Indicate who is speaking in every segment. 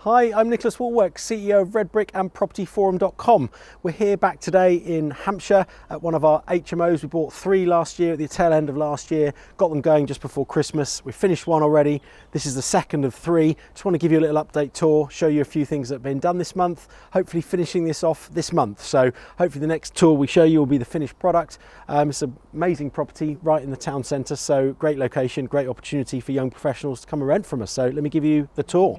Speaker 1: Hi, I'm Nicholas Wallwork, CEO of Redbrick and propertyforum.com. We're here back today in Hampshire at one of our HMOs. We bought 3 last year at the tail end of last year, got them going just before Christmas. We finished 1 already. This is the second of 3. Just want to give you a little update tour, show you a few things that have been done this month, hopefully finishing this off this month. So hopefully the next tour we show you will be the finished product. It's an amazing property right in the town centre, so great location, great opportunity for young professionals to come and rent from us. So let me give you the tour.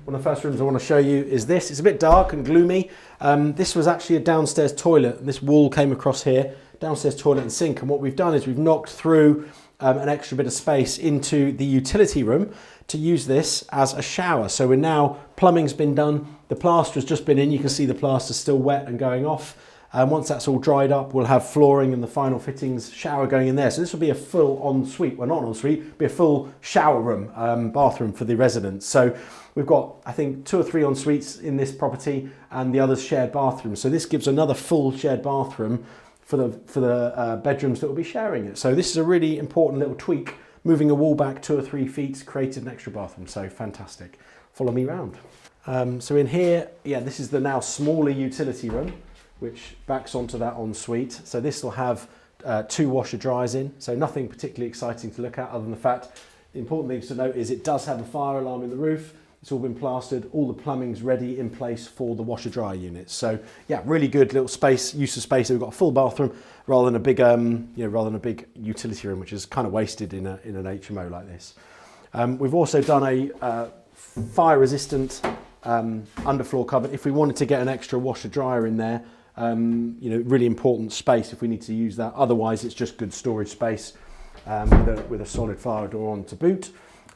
Speaker 1: One of the first rooms I want to show you is this. It's a bit dark and gloomy. This was actually a downstairs toilet. This wall came across here, downstairs toilet and sink. And what we've done is we've knocked through an extra bit of space into the utility room to use this as a shower. So we're now, plumbing's been done. The plaster's just been in. You can see the plaster's still wet and going off. Once that's all dried up, we'll have flooring and the final fittings, shower going in there. So this will be a full ensuite, well not ensuite, be a full shower room, bathroom for the residents. So we've got, I think, 2 or 3 ensuites in this property and the others shared bathrooms. So this gives another full shared bathroom for the bedrooms that will be sharing it. So this is a really important little tweak. Moving a wall back 2 or 3 feet created an extra bathroom. So fantastic. Follow me around. So in here, yeah, this is the now smaller utility room, which backs onto that ensuite. So this will have 2 washer dryers in, so nothing particularly exciting to look at other than the fact, the important things to note is it does have a fire alarm in the roof, it's all been plastered, all the plumbing's ready in place for the washer dryer units. So yeah, really good little space, use of space. So we've got a full bathroom rather than a big, rather than a big utility room, which is kind of wasted in an HMO like this. We've also done a fire resistant underfloor cupboard if we wanted to get an extra washer dryer in there. Really important space if we need to use that. Otherwise, it's just good storage space with a solid fire door on to boot.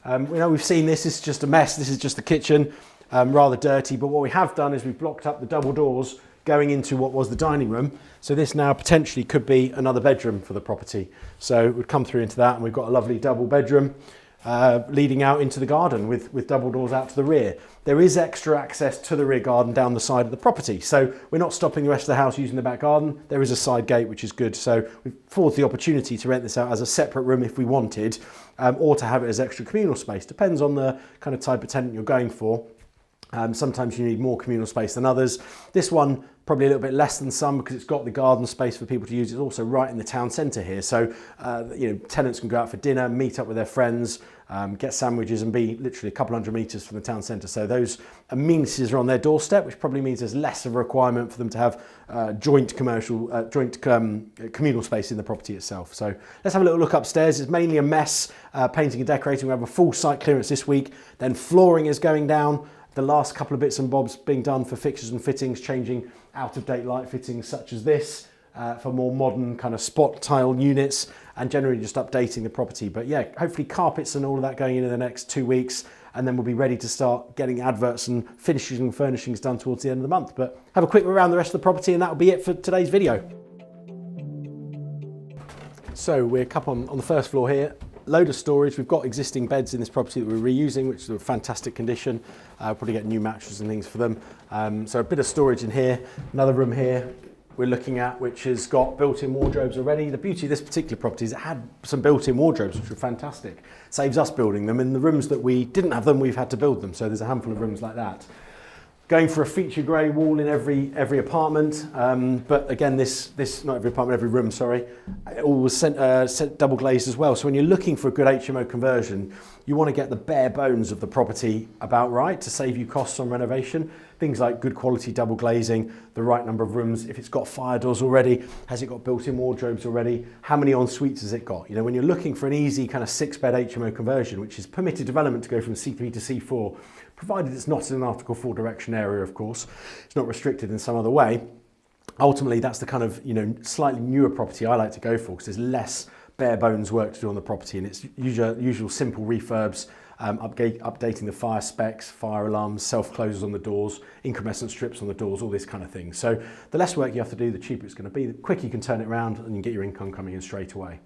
Speaker 1: We've seen this is just a mess. This is just the kitchen, rather dirty. But what we have done is we've blocked up the double doors going into what was the dining room. So this now potentially could be another bedroom for the property. So we'd come through into that, and we've got a lovely double bedroom leading out into the garden with double doors out to the rear. There is extra access to the rear garden down the side of the property. So we're not stopping the rest of the house using the back garden. There is a side gate, which is good. So we've afforded the opportunity to rent this out as a separate room if we wanted, or to have it as extra communal space. Depends on the kind of type of tenant you're going for. Sometimes you need more communal space than others. This one, probably a little bit less than some because it's got the garden space for people to use. It's also right in the town centre here. So, tenants can go out for dinner, meet up with their friends, get sandwiches and be literally a couple hundred metres from the town centre. So those amenities are on their doorstep, which probably means there's less of a requirement for them to have joint communal space in the property itself. So let's have a little look upstairs. It's mainly a mess, painting and decorating. We have a full site clearance this week. Then flooring is going down. The last couple of bits and bobs being done for fixtures and fittings, changing out-of-date light fittings such as this for more modern kind of spot tile units, and generally just updating the property. But yeah, hopefully carpets and all of that going in the next 2 weeks, and then we'll be ready to start getting adverts and finishes and furnishings done towards the end of the month. But have a quick look around the rest of the property, and that'll be it for today's video. So we're up on the first floor here. Load of storage. We've got existing beds in this property that we're reusing, which is in fantastic condition. Probably get new mattresses and things for them. So a bit of storage in here. Another room here we're looking at, which has got built-in wardrobes already. The beauty of this particular property is it had some built-in wardrobes, which were fantastic. Saves us building them. In the rooms that we didn't have them, we've had to build them. So there's a handful of rooms like that. Going for a feature grey wall in every apartment, but again, this not every apartment, every room, sorry, all was sent double glazed as well. So when you're looking for a good HMO conversion, you want to get the bare bones of the property about right to save you costs on renovation. Things like good quality double glazing, the right number of rooms, if it's got fire doors already, has it got built-in wardrobes already, how many en-suites has it got? When you're looking for an easy kind of 6-bed HMO conversion, which is permitted development to go from C3 to C4, provided it's not in an Article 4 direction area, of course, it's not restricted in some other way. Ultimately, that's the kind of slightly newer property I like to go for, because there's less bare bones work to do on the property, and it's usual simple refurbs, updating the fire specs, fire alarms, self-closers on the doors, incandescent strips on the doors, all this kind of thing. So the less work you have to do, the cheaper it's going to be, the quicker you can turn it around and you get your income coming in straight away.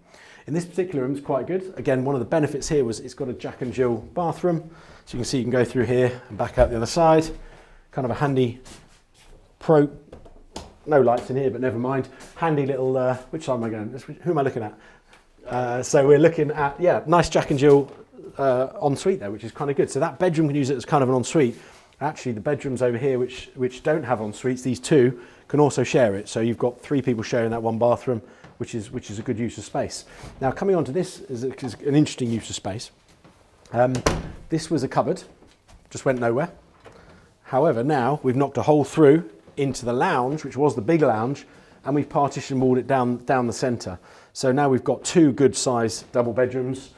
Speaker 1: In this particular room, it's quite good. Again, one of the benefits here was it's got a Jack and Jill bathroom. So you can see you can go through here and back out the other side. Kind of a handy no lights in here, but never mind. Handy little, which side am I going? Who am I looking at? So we're looking at, yeah, nice Jack and Jill ensuite there, which is kind of good. So that bedroom can use it as kind of an ensuite. Actually, the bedrooms over here, which don't have ensuites, these two can also share it. So you've got 3 people sharing that one bathroom, which is a good use of space. Now, coming on to this is an interesting use of space. This was a cupboard, just went nowhere. However, now we've knocked a hole through into the lounge, which was the big lounge, and we've partition walled it down the centre. So now we've got 2 good size double bedrooms,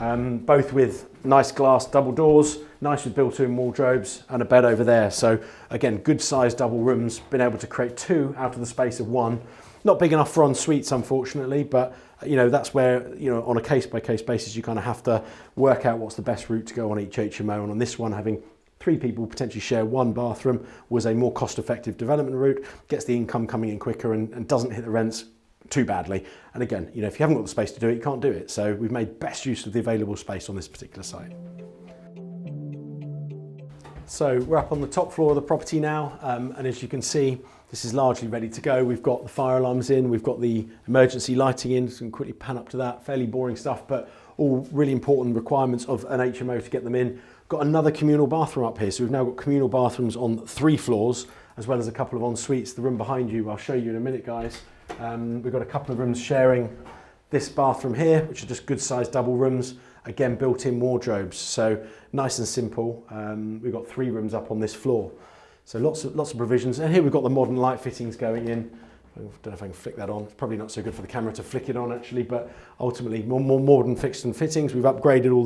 Speaker 1: both with nice glass double doors, nice with built-in wardrobes, and a bed over there. So again, good size double rooms, been able to create 2 out of the space of 1. Not big enough for en suites, unfortunately, but you know, that's where, you know, on a case-by-case basis, you kind of have to work out what's the best route to go on each HMO. And on this one, having 3 people potentially share 1 bathroom was a more cost-effective development route, gets the income coming in quicker and doesn't hit the rents too badly. And again, you know, if you haven't got the space to do it, you can't do it. So we've made best use of the available space on this particular site. So we're up on the top floor of the property now, and as you can see, this is largely ready to go. We've got the fire alarms in, we've got the emergency lighting in, so we can quickly pan up to that. Fairly boring stuff, but all really important requirements of an HMO to get them in. Got another communal bathroom up here, so we've now got communal bathrooms on 3 floors, as well as a couple of en suites. The room behind you, I'll show you in a minute, guys. We've got a couple of rooms sharing this bathroom here, which are just good sized double rooms. Again, built-in wardrobes, so nice and simple. We've got 3 rooms up on this floor. So lots of provisions. And here we've got the modern light fittings going in. I don't know if I can flick that on. It's probably not so good for the camera to flick it on actually, but ultimately more modern fixtures and fittings. We've upgraded all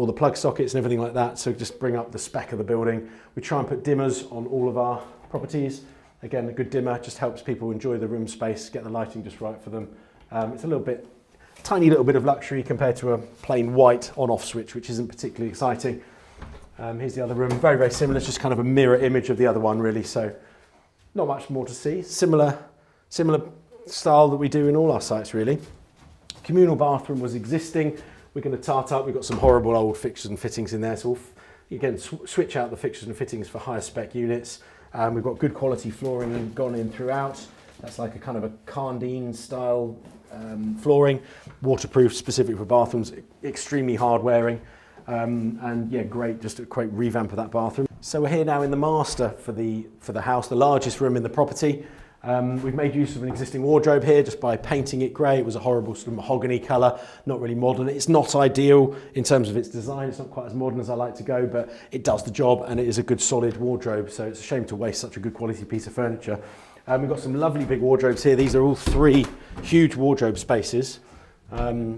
Speaker 1: the plug sockets and everything like that. So just bring up the spec of the building. We try and put dimmers on all of our properties. Again, a good dimmer just helps people enjoy the room space, get the lighting just right for them. It's a tiny little bit of luxury compared to a plain white on-off switch, which isn't particularly exciting. Here's the other room, very, very similar. It's just kind of a mirror image of the other one, really. So not much more to see. Similar style that we do in all our sites, really. Communal bathroom was existing. We're going to tart up. We've got some horrible old fixtures and fittings in there. So we'll, again, switch out the fixtures and fittings for higher spec units. We've got good quality flooring and gone in throughout. That's like a kind of a Cardine style flooring, waterproof, specific for bathrooms, extremely hard wearing. And yeah, great, just a great revamp of that bathroom. So we're here now in the master for the house, the largest room in the property. We've made use of an existing wardrobe here just by painting it grey. It was a horrible sort of mahogany colour, not really modern. It's not ideal in terms of its design. It's not quite as modern as I like to go, but it does the job and it is a good solid wardrobe. So it's a shame to waste such a good quality piece of furniture. We've got some lovely big wardrobes here. These are all 3 huge wardrobe spaces,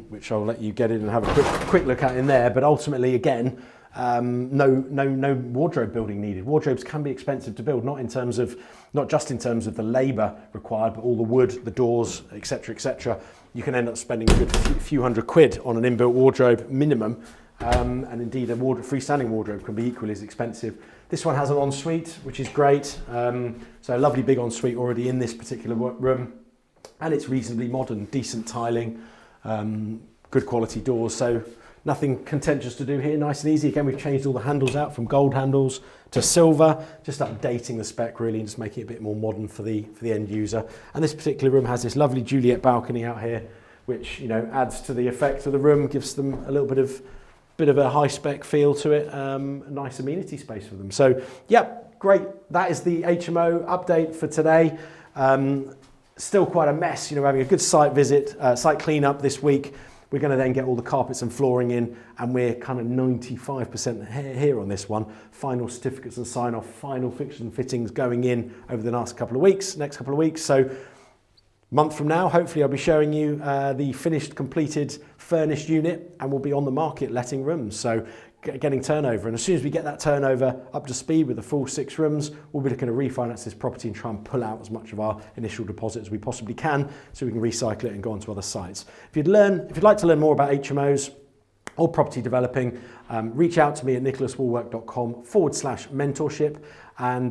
Speaker 1: which I'll let you get in and have a quick look at in there. But ultimately, again, no wardrobe building needed. Wardrobes can be expensive to build, not just in terms of the labour required, but all the wood, the doors, etc., etc. You can end up spending a good few hundred quid on an inbuilt wardrobe minimum, and indeed a freestanding wardrobe can be equally as expensive. This one has an ensuite, which is great. So a lovely big ensuite already in this particular room, and it's reasonably modern, decent tiling, good quality doors. So nothing contentious to do here, nice and easy. Again, we've changed all the handles out from gold handles to silver, just updating the spec really and just making it a bit more modern for the end user. And this particular room has this lovely Juliet balcony out here, which, you know, adds to the effect of the room, gives them a little bit of a high spec feel to it, a nice amenity space for them. So yeah, great. That is the HMO update for today. Still quite a mess, you know, having a good site visit, site cleanup this week. We're going to then get all the carpets and flooring in, and we're kind of 95% here on this one. Final certificates and sign off, final fixtures and fittings going in over the next couple of weeks. So month from now, hopefully I'll be showing you the finished, completed, furnished unit, and we'll be on the market letting rooms. So getting turnover, and as soon as we get that turnover up to speed with the full 6 rooms, we'll be looking to refinance this property and try and pull out as much of our initial deposit as we possibly can so we can recycle it and go on to other sites. If you'd like to learn more about HMOs or property developing, reach out to me at nicholaswallwork.com/mentorship. And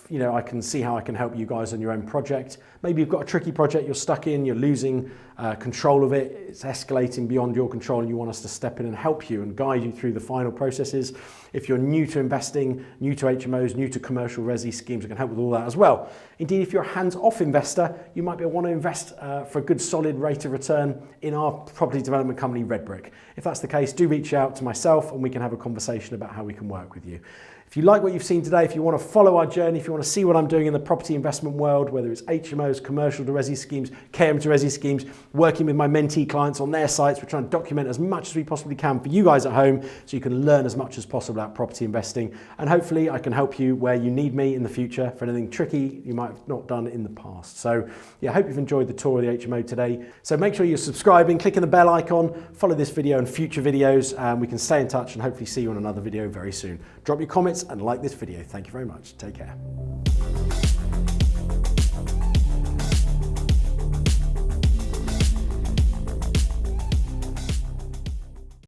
Speaker 1: you know, I can see how I can help you guys on your own project. Maybe you've got a tricky project you're stuck in, you're losing control of it, it's escalating beyond your control, and you want us to step in and help you and guide you through the final processes. If you're new to investing, new to HMOs, new to commercial resi schemes, I can help with all that as well. Indeed, if you're a hands-off investor, you might want to invest for a good solid rate of return in our property development company, Red Brick. If that's the case, do reach out to myself and we can have a conversation about how we can work with you. If you like what you've seen today, if you want to follow our journey, if you want to see what I'm doing in the property investment world, whether it's HMOs, commercial to resi schemes, KM to resi schemes, working with my mentee clients on their sites, we're trying to document as much as we possibly can for you guys at home so you can learn as much as possible about property investing. And hopefully I can help you where you need me in the future for anything tricky you might have not done in the past. So yeah, I hope you've enjoyed the tour of the HMO today. So make sure you're subscribing, clicking the bell icon, follow this video and future videos, and we can stay in touch and hopefully see you on another video very soon. Drop your comments and like this video. Thank you very much. Take care.